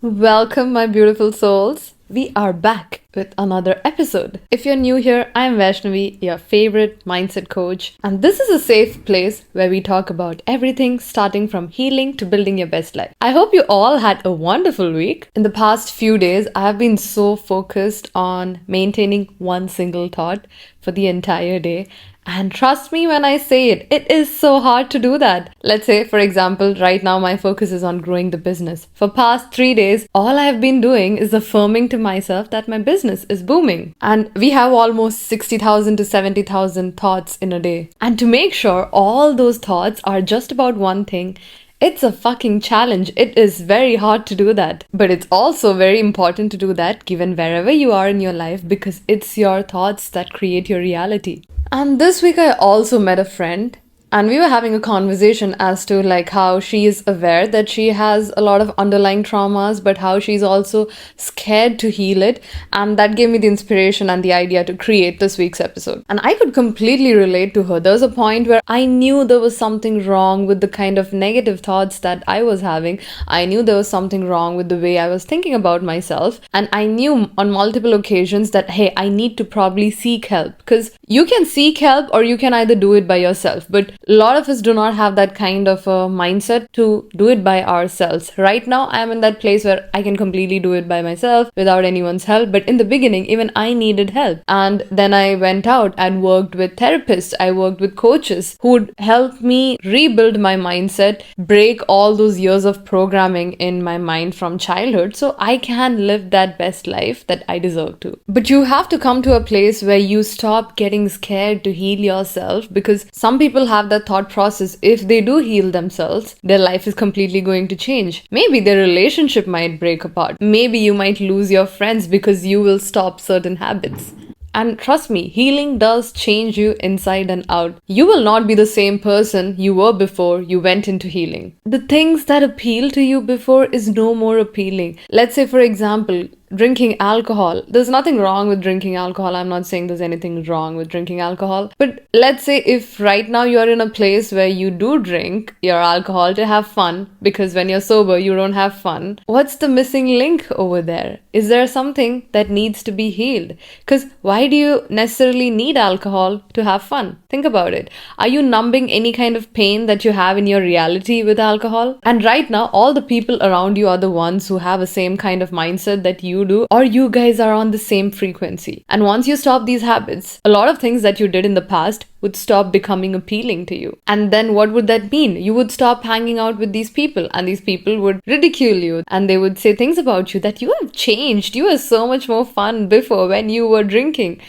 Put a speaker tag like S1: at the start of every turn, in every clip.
S1: Welcome, my beautiful souls. We are back with another episode. If you're new here, I'm Vaishnavi, your favorite mindset coach, and this is a safe place where we talk about everything starting from healing to building your best life. I hope you all had a wonderful week. In the past few days, I have been so focused on maintaining one single thought for the entire day. And trust me when I say it, it is so hard to do that. Let's say, for example, right now my focus is on growing the business. For past 3 days, all I've been doing is affirming to myself that my business is booming. And we have almost 60,000 to 70,000 thoughts in a day. And to make sure all those thoughts are just about one thing, it's a fucking challenge. It is very hard to do that. But it's also very important to do that given wherever you are in your life because it's your thoughts that create your reality. And this week I also met a friend and we were having a conversation as to how she is aware that she has a lot of underlying traumas, but how she's also scared to heal it. And that gave me the inspiration and the idea to create this week's episode. And I could completely relate to her. There was a point where I knew there was something wrong with the kind of negative thoughts that I was having. I knew there was something wrong with the way I was thinking about myself. And I knew on multiple occasions that, hey, I need to probably seek help. Because you can seek help or you can either do it by yourself. But a lot of us do not have that kind of a mindset to do it by ourselves. Right now, I am in that place where I can completely do it by myself without anyone's help. But in the beginning, even I needed help. And then I went out and worked with therapists. I worked with coaches who would help me rebuild my mindset, break all those years of programming in my mind from childhood so I can live that best life that I deserve to. But you have to come to a place where you stop getting scared to heal yourself, because some people have that thought process, if they do heal themselves, their life is completely going to change. Maybe their relationship might break apart. Maybe you might lose your friends because you will stop certain habits. And trust me, healing does change you inside and out. You will not be the same person you were before you went into healing. The things that appeal to you before is no more appealing. Let's say, for example, drinking alcohol. There's nothing wrong with drinking alcohol. I'm not saying there's anything wrong with drinking alcohol. But let's say if right now you're in a place where you do drink your alcohol to have fun, because when you're sober, you don't have fun. What's the missing link over there? Is there something that needs to be healed? Because why do you necessarily need alcohol to have fun? Think about it. Are you numbing any kind of pain that you have in your reality with alcohol? And right now, all the people around you are the ones who have the same kind of mindset that you do, or you guys are on the same frequency. And once you stop these habits, a lot of things that you did in the past would stop becoming appealing to you. And then what would that mean? You would stop hanging out with these people, and these people would ridicule you, and they would say things about you that you have changed. You were so much more fun before when you were drinking.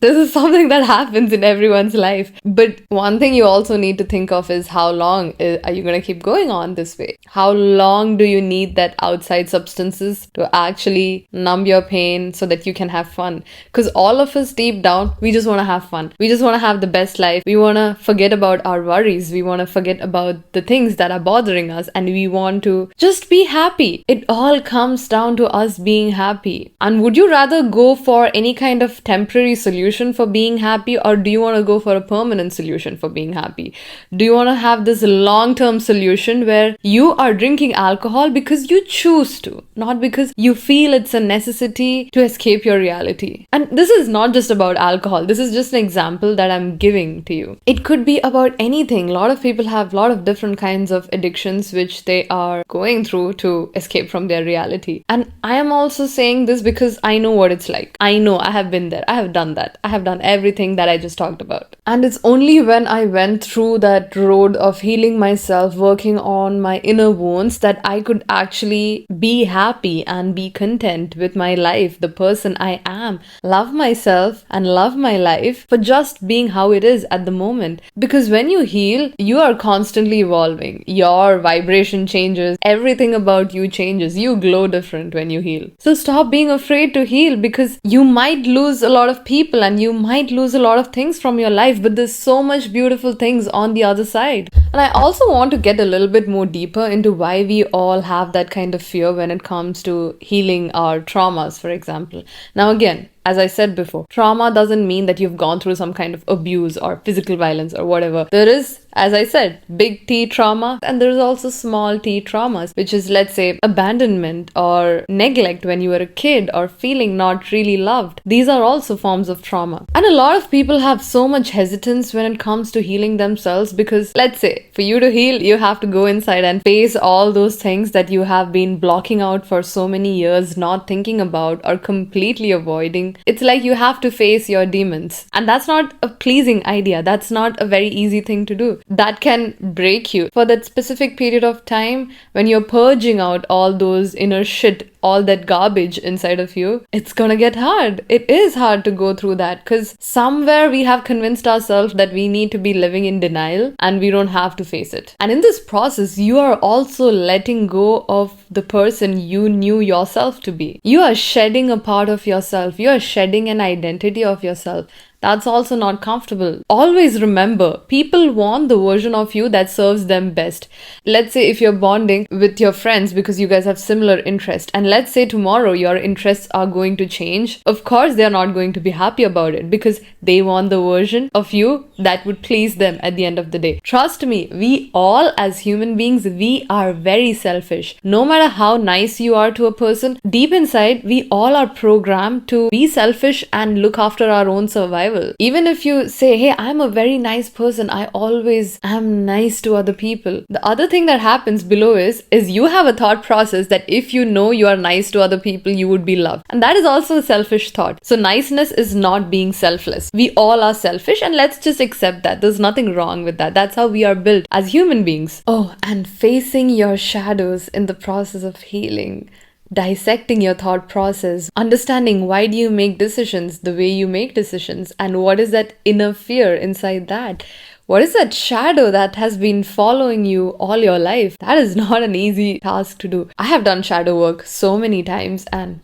S1: This is something that happens in everyone's life. But one thing you also need to think of is how long are you going to keep going on this way? How long do you need that outside substances to actually numb your pain so that you can have fun? Because all of us deep down, we just want to have fun. We just want to have the best life. We want to forget about our worries. We want to forget about the things that are bothering us, and we want to just be happy. It all comes down to us being happy. And would you rather go for any kind of temporary solution for being happy, or do you want to go for a permanent solution for being happy? Do you want to have this long-term solution where you are drinking alcohol because you choose to, not because you feel it's a necessity to escape your reality? And this is not just about alcohol. This is just an example that I'm giving to you. It could be about anything. A lot of people have a lot of different kinds of addictions which they are going through to escape from their reality. And I am also saying this because I know what it's like. I know, I have been there. I have done that. I have done everything that I just talked about. And it's only when I went through that road of healing myself, working on my inner wounds, that I could actually be happy and be content with my life, the person I am, love myself and love my life for just being how it is at the moment. Because when you heal, you are constantly evolving. Your vibration changes. Everything about you changes. You glow different when you heal. So stop being afraid to heal, because you might lose a lot of people and you might lose a lot of things from your life, but there's so much beautiful things on the other side. And I also want to get a little bit more deeper into why we all have that kind of fear when it comes to healing our traumas, for example. Now again, as I said before, trauma doesn't mean that you've gone through some kind of abuse or physical violence or whatever. There is, as I said, big T trauma, and there's also small t traumas, which is, let's say, abandonment or neglect when you were a kid or feeling not really loved. These are also forms of trauma. And a lot of people have so much hesitance when it comes to healing themselves because, let's say, for you to heal, you have to go inside and face all those things that you have been blocking out for so many years, not thinking about or completely avoiding. It's like you have to face your demons. And that's not a pleasing idea. That's not a very easy thing to do. That can break you for that specific period of time when you're purging out all those inner shit, all that garbage inside of you. It's gonna get hard. It is hard to go through that because somewhere we have convinced ourselves that we need to be living in denial and we don't have to face it. And in this process, you are also letting go of the person you knew yourself to be. You are shedding a part of yourself. You are shedding an identity of yourself. That's also not comfortable. Always remember, people want the version of you that serves them best. Let's say if you're bonding with your friends because you guys have similar interests, and let's say tomorrow your interests are going to change, of course they're not going to be happy about it because they want the version of you that would please them at the end of the day. Trust me, we all as human beings, we are very selfish. No matter how nice you are to a person, deep inside, we all are programmed to be selfish and look after our own survival. Even if you say, hey, I'm a very nice person, I always am nice to other people. The other thing that happens below is you have a thought process that if you know you are nice to other people, you would be loved. And that is also a selfish thought. So niceness is not being selfless. We all are selfish and let's just accept that. There's nothing wrong with that. That's how we are built as human beings. Oh, and facing your shadows in the process of healing. Dissecting your thought process, understanding why do you make decisions the way you make decisions, and what is that inner fear inside that? What is that shadow that has been following you all your life? That is not an easy task to do. I have done shadow work so many times and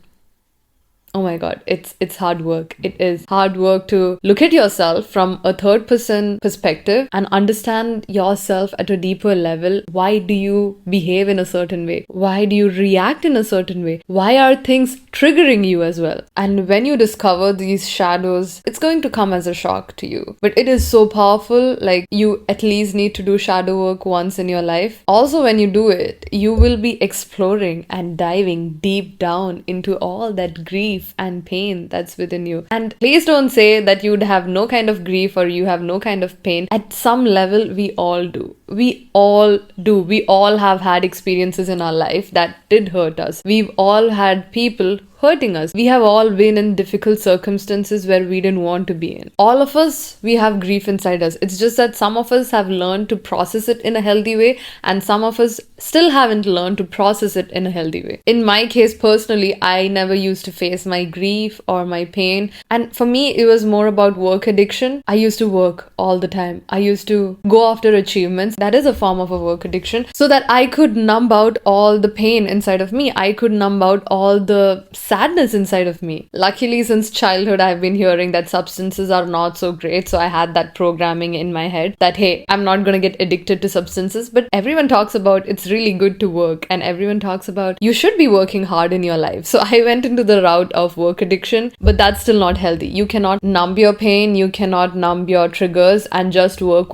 S1: oh my god, it's hard work. It is hard work to look at yourself from a third person perspective and understand yourself at a deeper level. Why do you behave in a certain way? Why do you react in a certain way? Why are things triggering you as well? And when you discover these shadows, it's going to come as a shock to you. But it is so powerful, like you at least need to do shadow work once in your life. Also, when you do it, you will be exploring and diving deep down into all that grief and pain that's within you. And please don't say that you'd have no kind of grief or you have no kind of pain. At some level, we all do. We all do. We all have had experiences in our life that did hurt us. We've all had people hurting us. We have all been in difficult circumstances where we didn't want to be in. All of us, we have grief inside us. It's just that some of us have learned to process it in a healthy way and some of us still haven't learned to process it in a healthy way. In my case, personally, I never used to face my grief or my pain. And for me, it was more about work addiction. I used to work all the time. I used to go after achievements. That is a form of a work addiction. So that I could numb out all the pain inside of me. I could numb out all the sadness inside of me. Luckily, since childhood, I've been hearing that substances are not so great. So I had that programming in my head that, hey, I'm not going to get addicted to substances. But everyone talks about it's really good to work. And everyone talks about you should be working hard in your life. So I went into the route of work addiction, but that's still not healthy. You cannot numb your pain. You cannot numb your triggers and just work,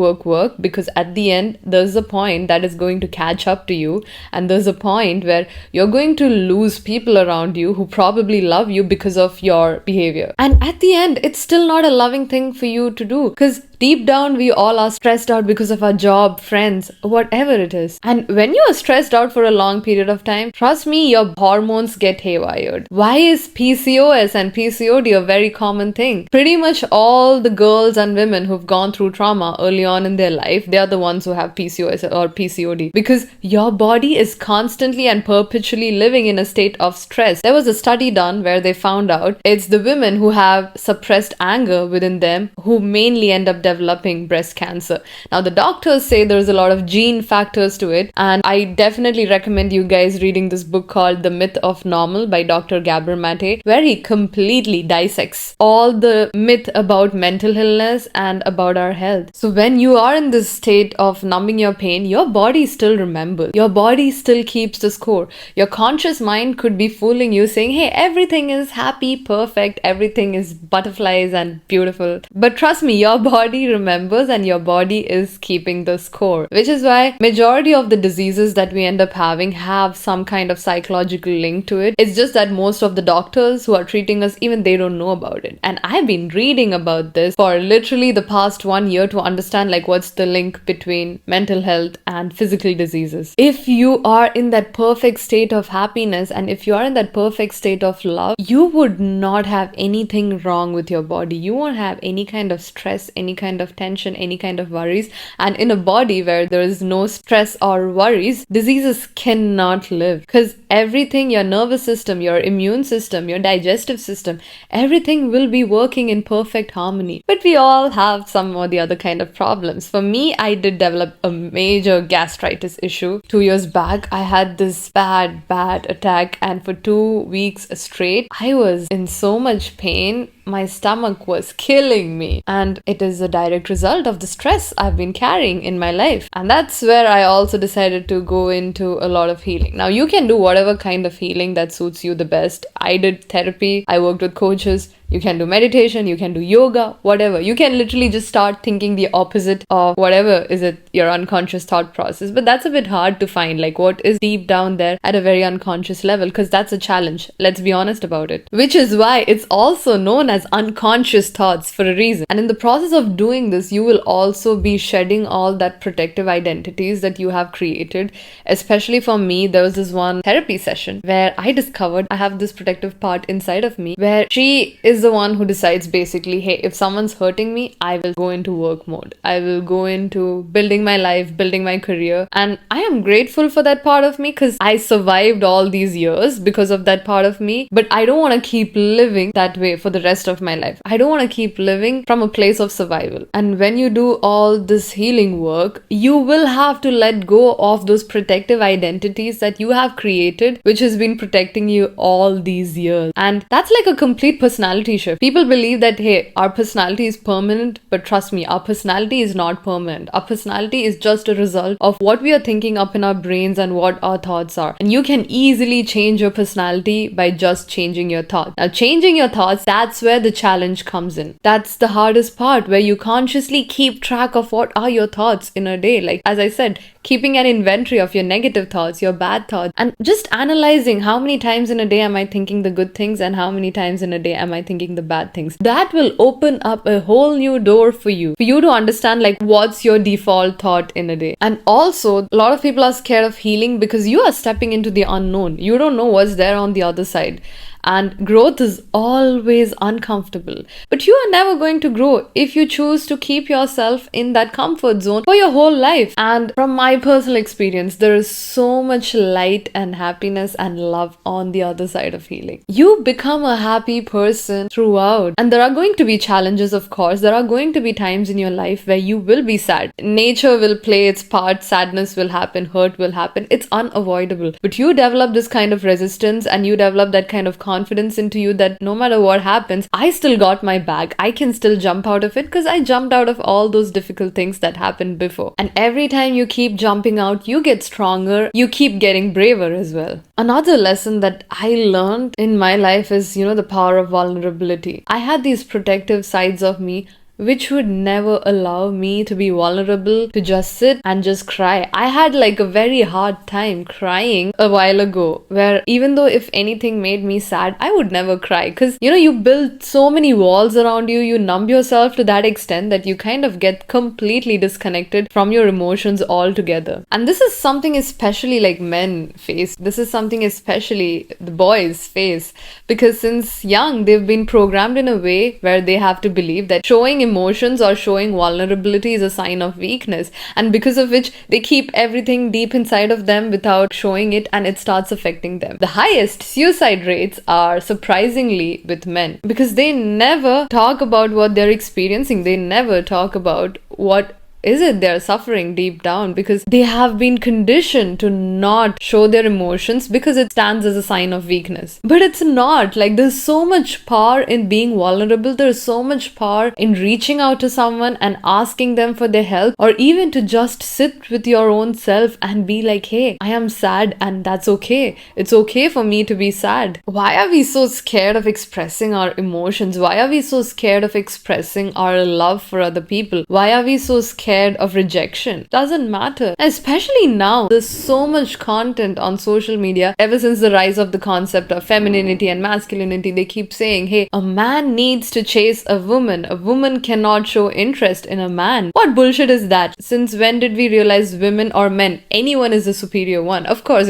S1: because at the end, there's a point that is going to catch up to you. And there's a point where you're going to lose people around you who probably love you because of your behavior. And at the end, it's still not a loving thing for you to do because deep down, we all are stressed out because of our job, friends, whatever it is. And when you are stressed out for a long period of time, trust me, your hormones get haywired. Why is PCOS and PCOD a very common thing? Pretty much all the girls and women who've gone through trauma early on in their life, they are the ones who have PCOS or PCOD because your body is constantly and perpetually living in a state of stress. There was a study done where they found out it's the women who have suppressed anger within them who mainly end up developing breast cancer. Now, the doctors say there's a lot of gene factors to it, and I definitely recommend you guys reading this book called The Myth of Normal by Dr. Gabor Mate, where he completely dissects all the myth about mental illness and about our health. So when you are in this state of numbing your pain, your body still remembers. Your body still keeps the score. Your conscious mind could be fooling you, saying, hey, everything is happy, perfect, everything is butterflies and beautiful. But trust me, your body remembers and your body is keeping the score. Which is why majority of the diseases that we end up having have some kind of psychological link to it. It's just that most of the doctors who are treating us, even they don't know about it. And I've been reading about this for literally the past 1 year to understand like what's the link between mental health and physical diseases. If you are in that perfect state of happiness and if you are in that perfect state of love, you would not have anything wrong with your body. You won't have any kind of stress, any kind of tension, any kind of worries. And in a body where there is no stress or worries, diseases cannot live, because everything, your nervous system, your immune system, your digestive system, everything will be working in perfect harmony. But we all have some or the other kind of problems. For me, I did develop a major gastritis issue 2 years back. I had this bad attack, and for 2 weeks straight, I was in so much pain. My stomach was killing me, and it is a direct result of the stress I've been carrying in my life. And that's where I also decided to go into a lot of healing. Now, you can do whatever kind of healing that suits you the best. I did therapy, I worked with coaches. You can do meditation, you can do yoga, whatever. You can literally just start thinking the opposite of whatever is it your unconscious thought process. But that's a bit hard to find, like what is deep down there at a very unconscious level, because that's a challenge. Let's be honest about it. Which is why it's also known as unconscious thoughts for a reason. And in the process of doing this, you will also be shedding all that protective identities that you have created. Especially for me, there was this one therapy session where I discovered I have this protective part inside of me, where she is the one who decides basically, hey, if someone's hurting me, I will go into work mode. I will go into building my life, building my career. And I am grateful for that part of me, because I survived all these years because of that part of me. But I don't want to keep living that way for the rest of my life. I don't want to keep living from a place of survival. And when you do all this healing work, you will have to let go of those protective identities that you have created, which has been protecting you all these years. And that's like a complete personality shift. People believe that, hey, our personality is permanent, but trust me, our personality is not permanent. Our personality is just a result of what we are thinking up in our brains and what our thoughts are. And you can easily change your personality by just changing your thoughts. Now, changing your thoughts, that's where the challenge comes in. That's the hardest part, where you consciously keep track of what are your thoughts in a day. Like, as I said, keeping an inventory of your negative thoughts, your bad thoughts, and just analyzing how many times in a day am I thinking the good things and how many times in a day am I thinking the bad things. That will open up a whole new door for you to understand like what's your default thought in a day. And also, a lot of people are scared of healing because you are stepping into the unknown. You don't know what's there on the other side. And growth is always uncomfortable. But you are never going to grow if you choose to keep yourself in that comfort zone for your whole life. And from my personal experience, there is so much light and happiness and love on the other side of healing. You become a happy person throughout. And there are going to be challenges, of course. There are going to be times in your life where you will be sad. Nature will play its part. Sadness will happen. Hurt will happen. It's unavoidable. But you develop this kind of resistance and you develop that kind of confidence into you that no matter what happens, I still got my back. I can still jump out of it because I jumped out of all those difficult things that happened before. And every time you keep jumping out, you get stronger. You keep getting braver as well. Another lesson that I learned in my life is, the power of vulnerability. I had these protective sides of me which would never allow me to be vulnerable, to just sit and just cry. I had like a very hard time crying a while ago, where even though if anything made me sad, I would never cry because, you build so many walls around you, you numb yourself to that extent that you kind of get completely disconnected from your emotions altogether. And this is something especially like men face. This is something especially the boys face because since young, they've been programmed in a way where they have to believe that showing emotions or showing vulnerability is a sign of weakness, and because of which they keep everything deep inside of them without showing it, and it starts affecting them. The highest suicide rates are surprisingly with men, because they never talk about what they're experiencing. They never talk about what is it they're suffering deep down, because they have been conditioned to not show their emotions because it stands as a sign of weakness. But it's not. Like, there's so much power in being vulnerable. There's so much power in reaching out to someone and asking them for their help, or even to just sit with your own self and be like, hey, I am sad, and that's okay. It's okay for me to be sad. Why are we so scared of expressing our emotions? Why are we so scared of expressing our love for other people? Why are we so scared of rejection? Doesn't matter. Especially now, there's so much content on social media. Ever since the rise of the concept of femininity and masculinity, they keep saying, hey, a man needs to chase a woman cannot show interest in a man. What bullshit is that? Since when did we realize women or men, anyone is the superior one? Of course,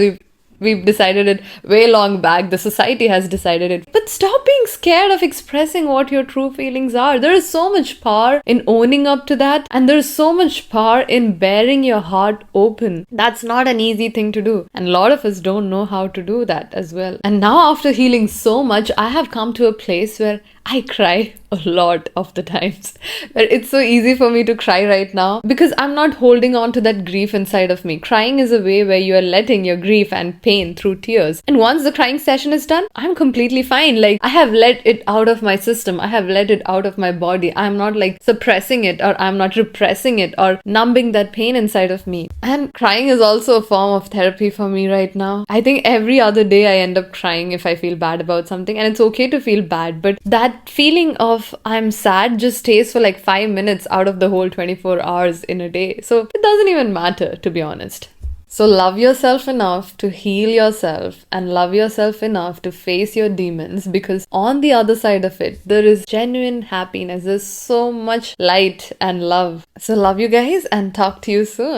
S1: we've decided it way long back. The society has decided it. But stop being scared of expressing what your true feelings are. There is so much power in owning up to that, and there is so much power in bearing your heart open. That's not an easy thing to do, and a lot of us don't know how to do that as well. And now, after healing so much, I have come to a place where I cry a lot of the times. But it's so easy for me to cry right now because I'm not holding on to that grief inside of me. Crying is a way where you are letting your grief and pain through tears. And once the crying session is done, I'm completely fine. Like, I have let it out of my system. I have let it out of my body. I'm not like suppressing it, or I'm not repressing it or numbing that pain inside of me. And crying is also a form of therapy for me right now. I think every other day I end up crying if I feel bad about something, and it's okay to feel bad, but that feeling of I'm sad just stays for like 5 minutes out of the whole 24 hours in a day. So it doesn't even matter, to be honest. So love yourself enough to heal yourself, and love yourself enough to face your demons, because on the other side of it, there is genuine happiness. There's so much light and love. So love you guys, and talk to you soon.